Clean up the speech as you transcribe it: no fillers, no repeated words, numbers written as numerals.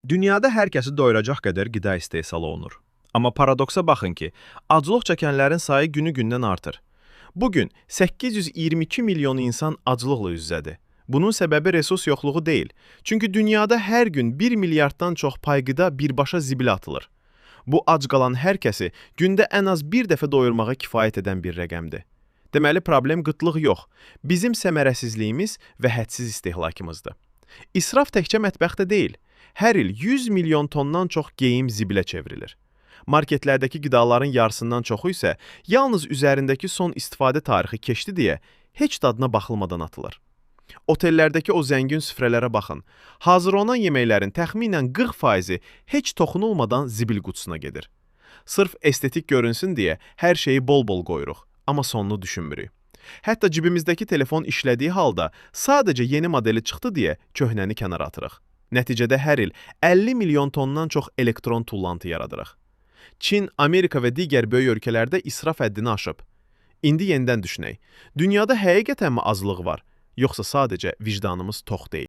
Dünyada hər kəsi doyuracaq qədər qida istehsal olunur. Amma paradoksa baxın ki, aclıq çəkənlərin sayı günü-gündən artır. Bugün 822 milyon insan aclıqla üz-üzədir. Bunun səbəbi resurs yoxluğu deyil. Çünki dünyada hər gün 1 milyarddan çox pay qida birbaşa zibilə atılır. Bu ac qalan hər kəsi gündə ən az bir dəfə doyurmağa kifayət edən bir rəqəmdir. Deməli, problem qıtlıq yox, bizim səmərəsizliyimiz və hədsiz istehlakımızdır. İsraf təkcə mətbəxdə deyil, hər il 100 milyon tondan çox geyim zibilə çevrilir. Marketlərdəki qidaların yarısından çoxu isə yalnız üzərindəki son istifadə tarixi keçdi deyə heç dadına baxılmadan atılır. Otellərdəki o zəngin süfrələrə baxın. Hazır olan yeməklərin təxminən 40%-i heç toxunulmadan zibil qutusuna gedir. Sırf estetik görünsün deyə hər şeyi bol-bol qoyuruq, amma sonunu düşünmürük. Hətta cibimizdəki telefon işlədiyi halda sadəcə yeni modeli çıxdı deyə köhnəni kənara atırıq. Nəticədə hər il 50 milyon tondan çox elektron tullantı yaradırıq. Çin, Amerika və digər böyük ölkələrdə israf həddini aşıb. İndi yenidən düşünək. Dünyada həqiqətənmi azlıq var, yoxsa sadəcə vicdanımız tox deyil?